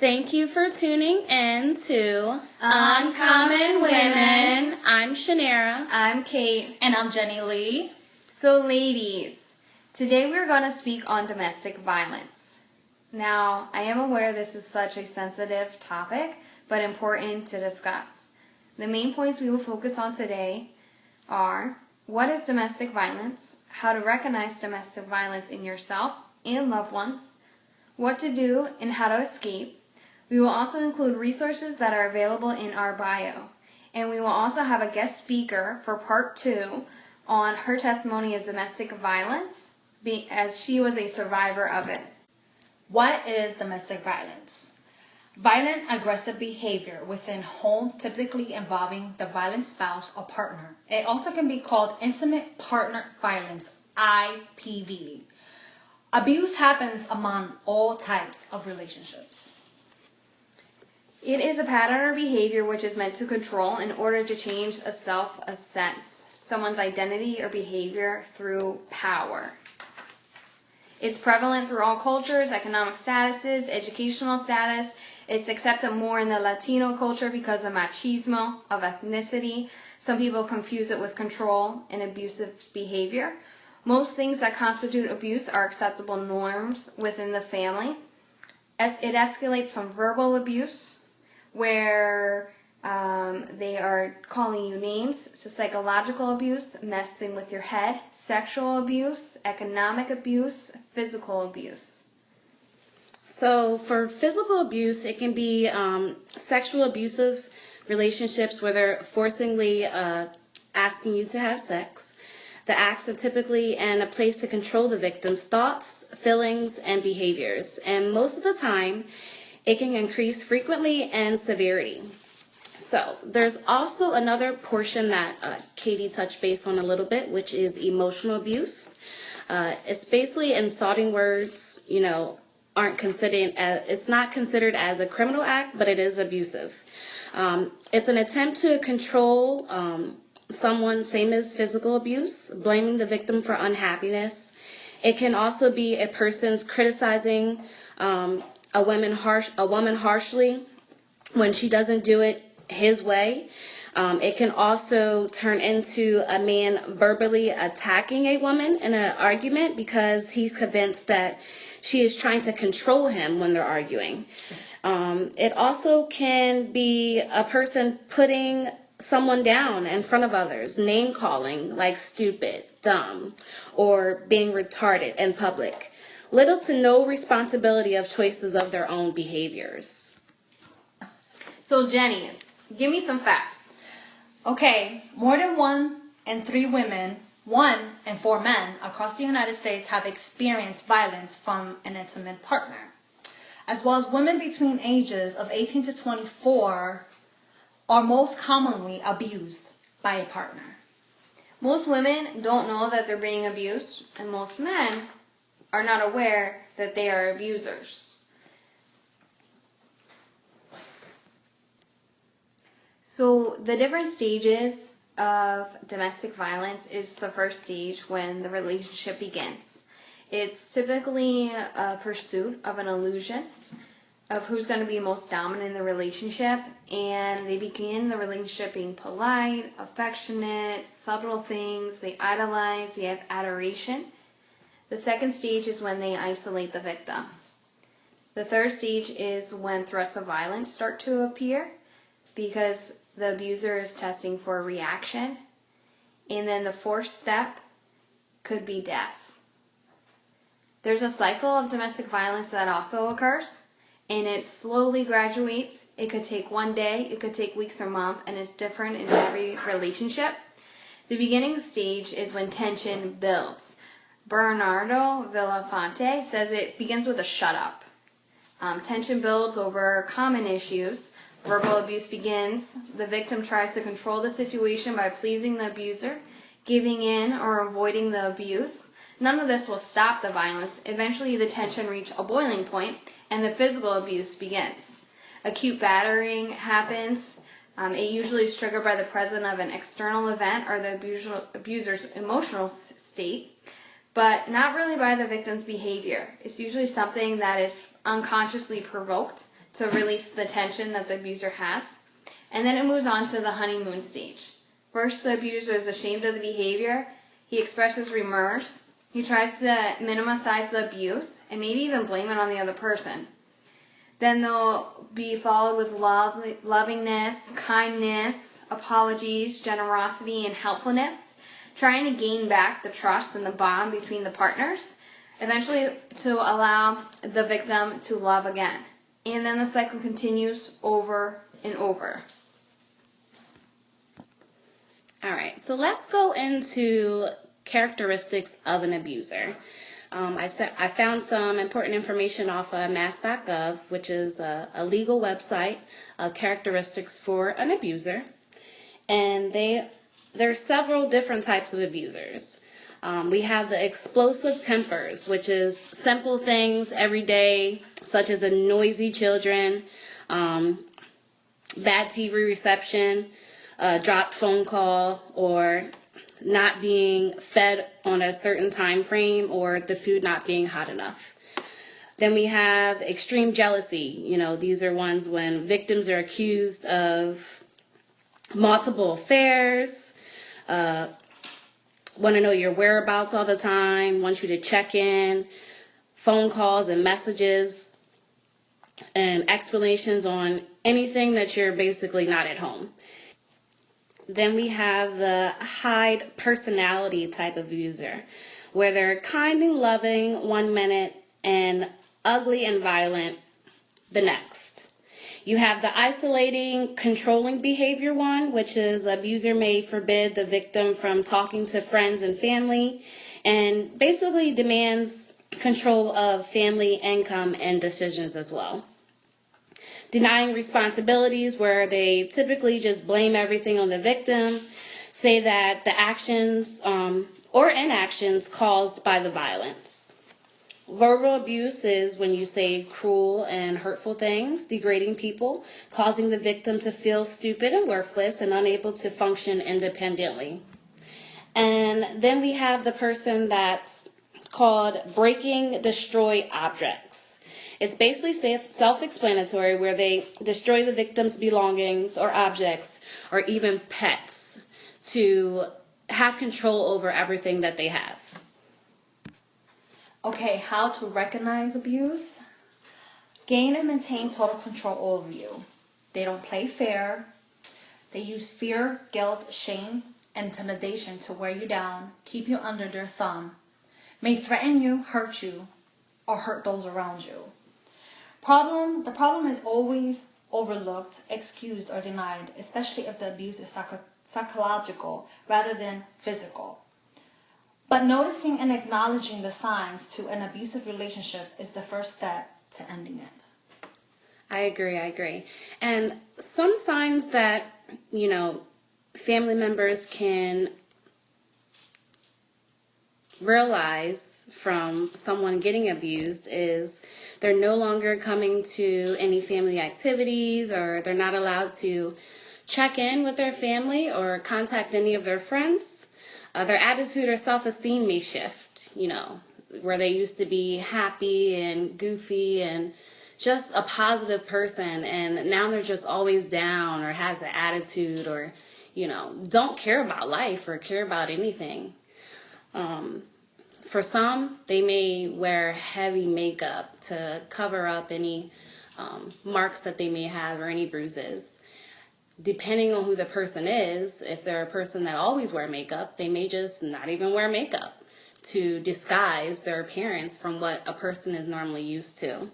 Thank you for tuning in to Uncommon Women. I'm Shanera. I'm Kate. And I'm Jenny Lee. So ladies, today we're going to speak on domestic violence. Now, I am aware this is such a sensitive topic, but important to discuss. The main points we will focus on today are: what is domestic violence, how to recognize domestic violence in yourself and loved ones, what to do and how to escape. We will also include resources that are available in our bio. And we will also have a guest speaker for part 2 on her testimony of domestic violence, as she was a survivor of it. What is domestic violence? Violent, aggressive behavior within home, typically involving the violent spouse or partner. It also can be called intimate partner violence, IPV. Abuse happens among all types of relationships. It is a pattern or behavior which is meant to control in order to change a sense, someone's identity or behavior through power. It's prevalent through all cultures, economic statuses, educational status. It's accepted more in the Latino culture because of machismo, of ethnicity. Some people confuse it with control and abusive behavior. Most things that constitute abuse are acceptable norms within the family. It escalates from verbal abuse, where they are calling you names, to psychological abuse, messing with your head, sexual abuse, economic abuse, physical abuse. So for physical abuse, it can be sexual abusive relationships where they're forcibly asking you to have sex. The acts are typically in a place to control the victim's thoughts, feelings, and behaviors. And most of the time, it can increase frequently and severity. So there's also another portion that Katie touched base on a little bit, which is emotional abuse. It's basically insulting words, aren't considered it's not considered as a criminal act, but it is abusive. It's an attempt to control someone, same as physical abuse, blaming the victim for unhappiness. It can also be a person's criticizing a woman harshly when she doesn't do it his way. It can also turn into a man verbally attacking a woman in an argument because he's convinced that she is trying to control him when they're arguing. It also can be a person putting someone down in front of others, name calling like stupid, dumb, or being retarded in public. Little to no responsibility of choices of their own behaviors. So Jenny, give me some facts. Okay, more than 1 in 3 women, 1 in 4 men across the United States have experienced violence from an intimate partner. As well as women between ages of 18 to 24 are most commonly abused by a partner. Most women don't know that they're being abused, and most men are not aware that they are abusers. So the different stages of domestic violence is the first stage when the relationship begins. It's typically a pursuit of an illusion of who's going to be most dominant in the relationship, and they begin the relationship being polite, affectionate, subtle things, they idolize, they have adoration. The second stage is when they isolate the victim. The third stage is when threats of violence start to appear because the abuser is testing for a reaction. And then the fourth step could be death. There's a cycle of domestic violence that also occurs, and it slowly graduates. It could take one day, it could take weeks or months, and it's different in every relationship. The beginning stage is when tension builds. Bernardo Villafante says it begins with a shut up. Tension builds over common issues. Verbal abuse begins. The victim tries to control the situation by pleasing the abuser, giving in, or avoiding the abuse. None of this will stop the violence. Eventually, the tension reaches a boiling point, and the physical abuse begins. Acute battering happens. It usually is triggered by the presence of an external event or the abuser's emotional state, but not really by the victim's behavior. It's usually something that is unconsciously provoked to release the tension that the abuser has. And then it moves on to the honeymoon stage. First, the abuser is ashamed of the behavior. He expresses remorse. He tries to minimize the abuse and maybe even blame it on the other person. Then they'll be followed with lovingness, kindness, apologies, generosity, and helpfulness, trying to gain back the trust and the bond between the partners, eventually to allow the victim to love again. And then the cycle continues over and over. All right, so let's go into characteristics of an abuser. I found some important information off of Mass.gov, which is a legal website of characteristics for an abuser. And there are several different types of abusers. We have the explosive tempers, which is simple things every day, such as a noisy children, bad TV reception, a dropped phone call, or not being fed on a certain time frame, or the food not being hot enough. Then we have extreme jealousy. These are ones when victims are accused of multiple affairs, want to know your whereabouts all the time, want you to check in, phone calls and messages, and explanations on anything that you're basically not at home. Then we have the hide personality type of abuser, where they're kind and loving 1 minute and ugly and violent the next. You have the isolating, controlling behavior one, which is abuser may forbid the victim from talking to friends and family, and basically demands control of family income and decisions as well. Denying responsibilities, where they typically just blame everything on the victim, say that the actions or inactions caused by the violence. Verbal abuse is when you say cruel and hurtful things, degrading people, causing the victim to feel stupid and worthless and unable to function independently. And then we have the person that's called breaking, destroy objects. It's basically self-explanatory, where they destroy the victim's belongings or objects or even pets to have control over everything that they have. Okay, how to recognize abuse? Gain and maintain total control over you. They don't play fair. They use fear, guilt, shame, and intimidation to wear you down, keep you under their thumb, may threaten you, hurt you, or hurt those around you. The problem is always overlooked, excused, or denied, especially if the abuse is psychological rather than physical. But noticing and acknowledging the signs to an abusive relationship is the first step to ending it. I agree. And some signs that, family members can realize from someone getting abused is they're no longer coming to any family activities, or they're not allowed to check in with their family or contact any of their friends. Their attitude or self-esteem may shift, where they used to be happy and goofy and just a positive person, and now they're just always down or has an attitude, or, don't care about life or care about anything. For some, they may wear heavy makeup to cover up any marks that they may have or any bruises. Depending on who the person is, if they're a person that always wear makeup, they may just not even wear makeup to disguise their appearance from what a person is normally used to.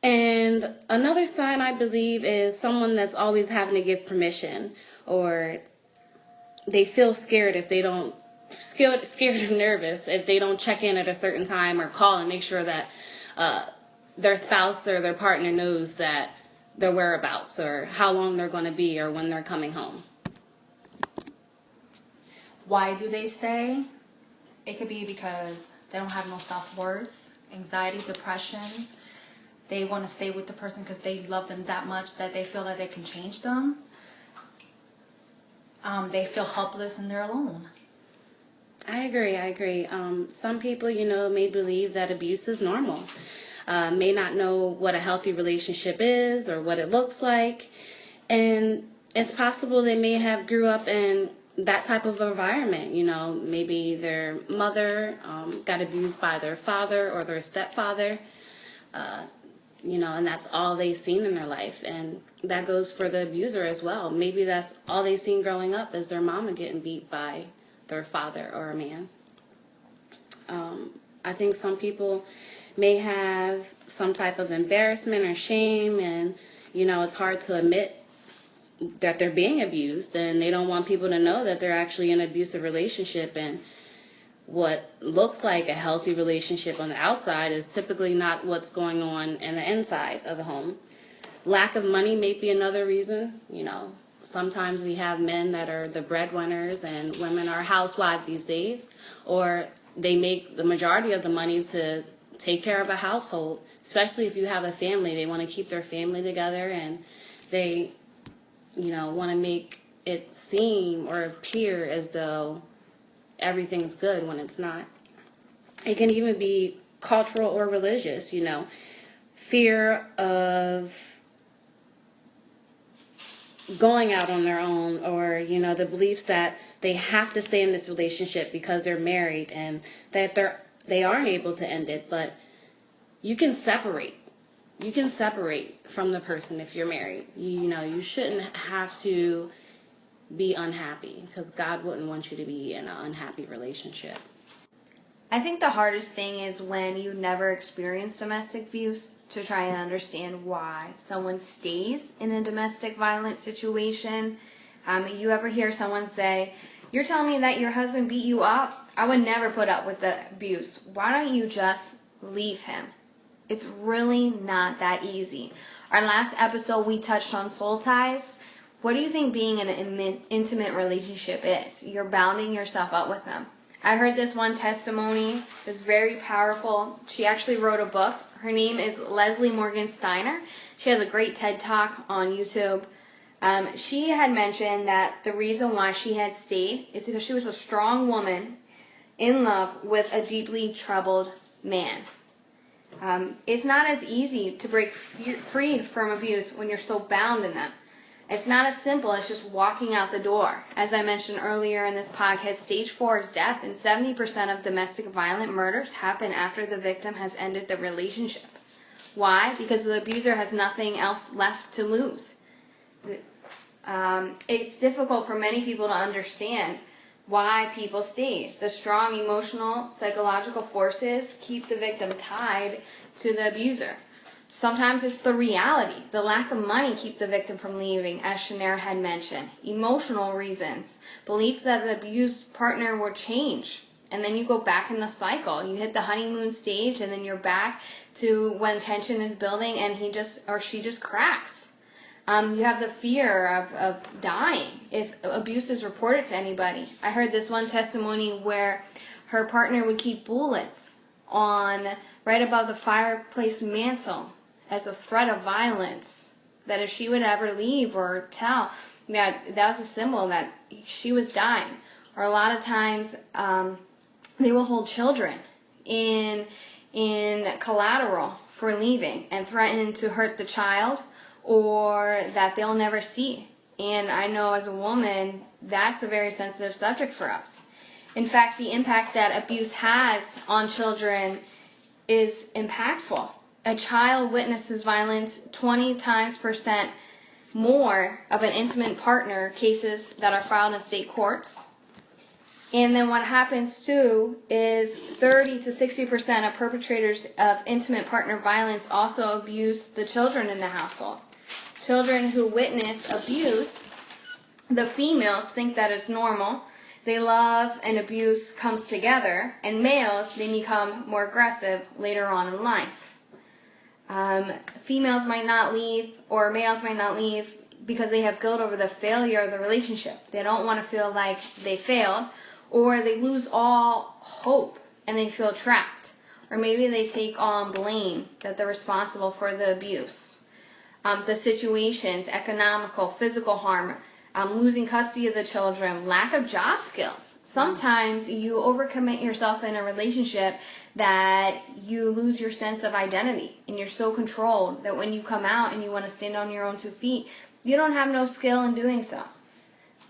And another sign, I believe, is someone that's always having to give permission, or they feel scared if they don't, scared or nervous if they don't check in at a certain time or call and make sure that their spouse or their partner knows that their whereabouts or how long they're going to be or when they're coming home. Why do they stay? It could be because they don't have no self-worth, anxiety, depression. They want to stay with the person because they love them that much that they feel that they can change them. They feel helpless and they're alone. I agree. Some people, may believe that abuse is normal. may not know what a healthy relationship is or what it looks like. And it's possible they may have grew up in that type of environment. Maybe their mother got abused by their father or their stepfather, and that's all they've seen in their life. And that goes for the abuser as well. Maybe that's all they've seen growing up is their mama getting beat by their father or a man. I think some people may have some type of embarrassment or shame, and it's hard to admit that they're being abused, and they don't want people to know that they're actually in an abusive relationship. And what looks like a healthy relationship on the outside is typically not what's going on in the inside of the home. Lack of money may be another reason. Sometimes we have men that are the breadwinners and women are housewives these days, or they make the majority of the money to take care of a household. Especially if you have a family, they want to keep their family together, and they want to make it seem or appear as though everything's good when it's not. It can even be cultural or religious, fear of going out on their own, or the beliefs that they have to stay in this relationship because they're married and that they aren't able to end it. But you can separate from the person if you're married. You shouldn't have to be unhappy, because God wouldn't want you to be in an unhappy relationship. I think the hardest thing is when you never experienced domestic abuse, to try and understand why someone stays in a domestic violence situation. You ever hear someone say, "You're telling me that your husband beat you up? I would never put up with the abuse. Why don't you just leave him?" It's really not that easy. Our last episode, we touched on soul ties. What do you think being in an intimate relationship is? You're bounding yourself up with them. I heard this one testimony that's very powerful. She actually wrote a book. Her name is Leslie Morgan Steiner. She has a great TED Talk on YouTube. She had mentioned that the reason why she had stayed is because she was a strong woman in love with a deeply troubled man. It's not as easy to break free from abuse when you're so bound in them. It's not as simple as just walking out the door. As I mentioned earlier in this podcast, stage 4 is death, and 70% of domestic violent murders happen after the victim has ended the relationship. Why? Because the abuser has nothing else left to lose. It's difficult for many people to understand why people stay. The strong emotional, psychological forces keep the victim tied to the abuser. Sometimes it's the reality. The lack of money keep the victim from leaving, as Shanera had mentioned. Emotional reasons. Belief that the abused partner will change. And then you go back in the cycle. You hit the honeymoon stage, and then you're back to when tension is building and he just or she just cracks. You have the fear of dying if abuse is reported to anybody. I heard this one testimony where her partner would keep bullets on right above the fireplace mantle as a threat of violence, that if she would ever leave or tell, that was a symbol that she was dying. Or a lot of times they will hold children in collateral for leaving and threaten to hurt the child, or that they'll never see. And I know as a woman, that's a very sensitive subject for us. In fact, the impact that abuse has on children is impactful. A child witnesses violence 20 times percent more of an intimate partner cases that are filed in state courts. And then what happens too is 30 to 60% of perpetrators of intimate partner violence also abuse the children in the household. Children who witness abuse, the females think that it's normal. They love and abuse comes together, and males, they become more aggressive later on in life. Females might not leave, or males might not leave because they have guilt over the failure of the relationship. They don't want to feel like they failed, or they lose all hope and they feel trapped. Or maybe they take on blame that they're responsible for the abuse. The situations, economical, physical harm, losing custody of the children, lack of job skills. Sometimes you overcommit yourself in a relationship that you lose your sense of identity, and you're so controlled that when you come out and you want to stand on your own 2 feet, you don't have no skill in doing so.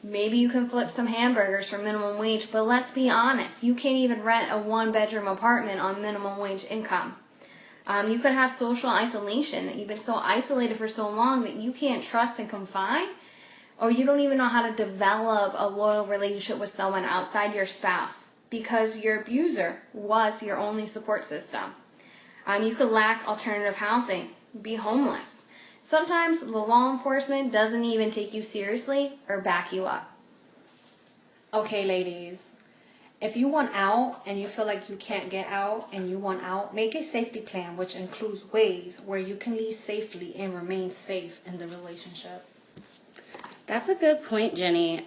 Maybe you can flip some hamburgers for minimum wage, but let's be honest, you can't even rent a 1-bedroom apartment on minimum wage income. You could have social isolation, that you've been so isolated for so long that you can't trust and confide, or you don't even know how to develop a loyal relationship with someone outside your spouse because your abuser was your only support system. You could lack alternative housing, be homeless. Sometimes the law enforcement doesn't even take you seriously or back you up. Okay, ladies. If you want out and you feel like you can't get out and you want out, make a safety plan, which includes ways where you can leave safely and remain safe in the relationship. That's a good point, Jenny.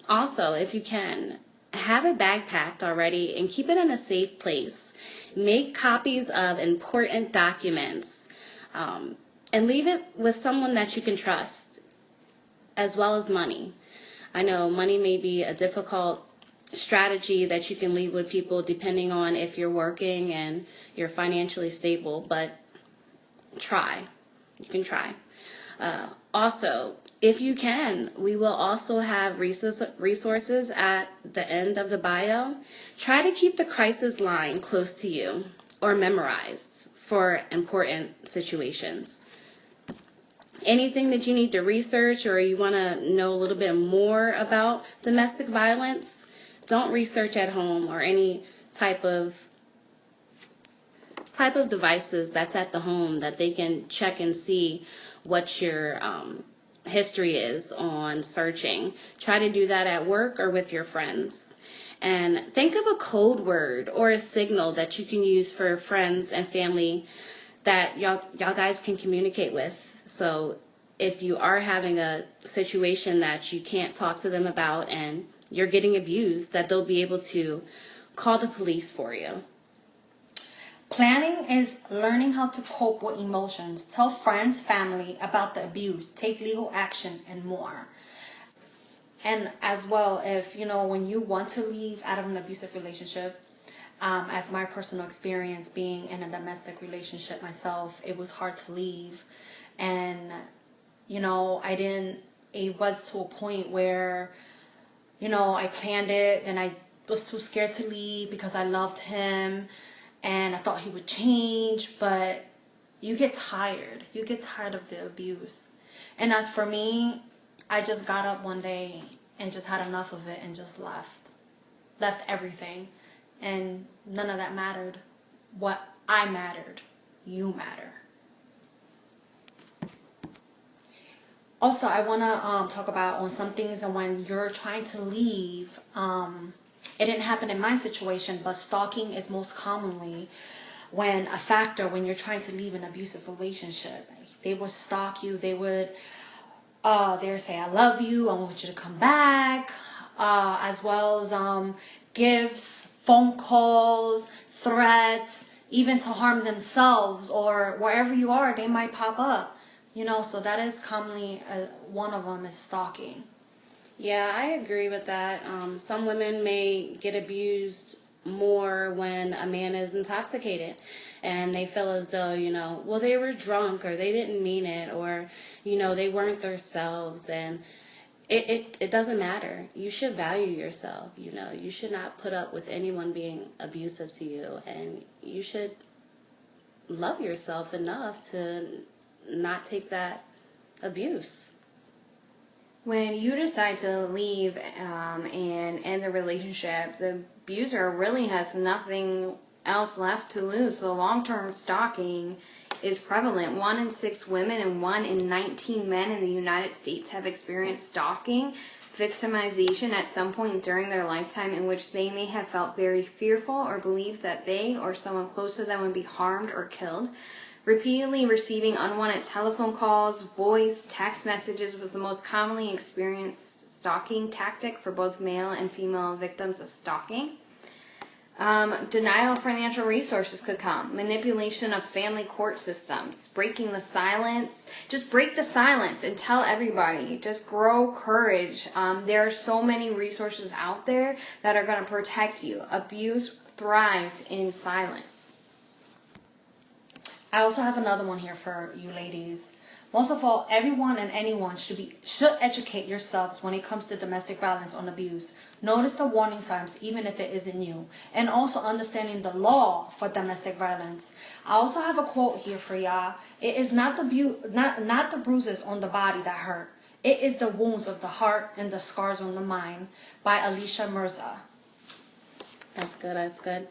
Also, if you can, have a bag packed already and keep it in a safe place. Make copies of important documents and leave it with someone that you can trust, as well as money. I know money may be a difficult strategy that you can leave with people depending on if you're working and you're financially stable, but try. You can try. Also, if you can, we will also have resources at the end of the bio. Try to keep the crisis line close to you or memorized for important situations. Anything that you need to research or you want to know a little bit more about domestic violence, don't research at home or any type of devices that's at the home that they can check and see what your history is on searching. Try to do that at work or with your friends. And think of a code word or a signal that you can use for friends and family that y'all guys can communicate with. So if you are having a situation that you can't talk to them about and you're getting abused, that they'll be able to call the police for you. Planning is learning how to cope with emotions, tell friends, family about the abuse, take legal action, and more. And as well, if when you want to leave out of an abusive relationship, as my personal experience being in a domestic relationship myself, it was hard to leave. And, it was to a point where, I planned it and I was too scared to leave because I loved him. And I thought he would change, but you get tired. You get tired of the abuse. And as for me, I just got up one day and just had enough of it and just left. Left everything. And none of that mattered. What I mattered. You matter. Also, I want to talk about on some things and when you're trying to leave, it didn't happen in my situation, but stalking is most commonly when you're trying to leave an abusive relationship. They would stalk you. They would say, I love you. I want you to come back. As well as gifts, phone calls, threats, even to harm themselves or wherever you are, they might pop up. So that is commonly one of them is stalking. Yeah, I agree with that. Some women may get abused more when a man is intoxicated and they feel as though, well, they were drunk or they didn't mean it or, they weren't themselves. And it doesn't matter. You should value yourself. You should not put up with anyone being abusive to you. And you should love yourself enough to not take that abuse. When you decide to leave and end the relationship, the abuser really has nothing else left to lose. So long-term stalking is prevalent. 1 in 6 women and 1 in 19 men in the United States have experienced stalking, victimization at some point during their lifetime in which they may have felt very fearful or believed that they or someone close to them would be harmed or killed. Repeatedly receiving unwanted telephone calls, voice, text messages was the most commonly experienced stalking tactic for both male and female victims of stalking. Denial of financial resources could come. Manipulation of family court systems. Breaking the silence. Just break the silence and tell everybody. Just grow courage. There are so many resources out there that are going to protect you. Abuse thrives in silence. I also have another one here for you ladies. Most of all, everyone and anyone should educate yourselves when it comes to domestic violence and abuse. Notice the warning signs, even if it isn't you, and also understanding the law for domestic violence. I also have a quote here for y'all. It is not the bruises on the body that hurt. It is the wounds of the heart and the scars on the mind, by Alicia Mirza. That's good. That's good.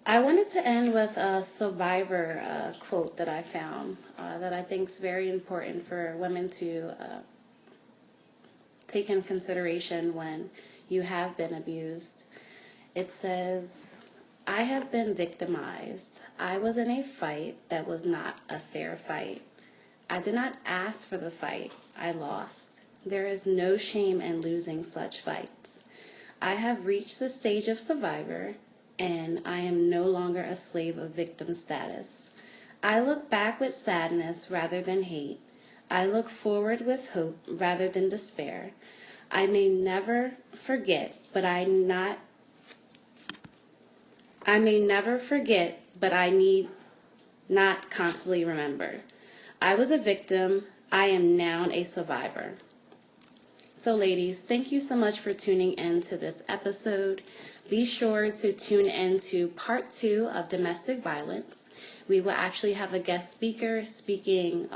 I wanted to end with a survivor quote that I found that I think is very important for women to take in consideration when you have been abused. It says, "I have been victimized. I was in a fight that was not a fair fight. I did not ask for the fight. I lost. There is no shame in losing such fights. I have reached the stage of survivor, and I am no longer a slave of victim status. I look back with sadness rather than hate. I look forward with hope rather than despair. I may never forget, but I need not constantly remember. I was a victim. I am now a survivor." So ladies, thank you so much for tuning in to this episode. Be sure to tune in to part 2 of domestic violence. We will actually have a guest speaker speaking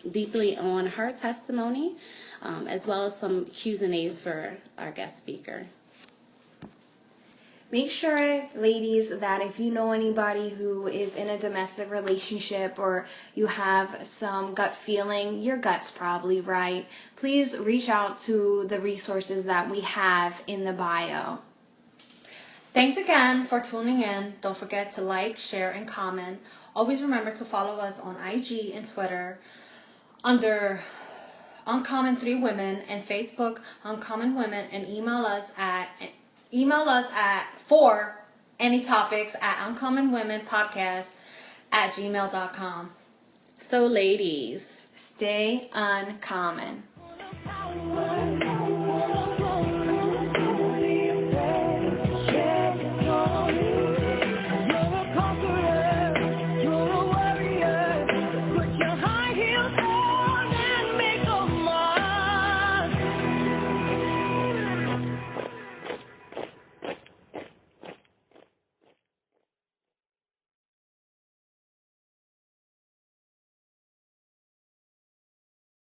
deeply on her testimony, as well as some Q's and A's for our guest speaker. Make sure, ladies, that if you know anybody who is in a domestic relationship or you have some gut feeling, your gut's probably right, please reach out to the resources that we have in the bio. Thanks again for tuning in. Don't forget to like, share, and comment. Always remember to follow us on IG and Twitter under Uncommon 3 Women, and Facebook Uncommon Women, and email us for any topics at uncommonwomenpodcast@gmail.com. So ladies, Stay uncommon.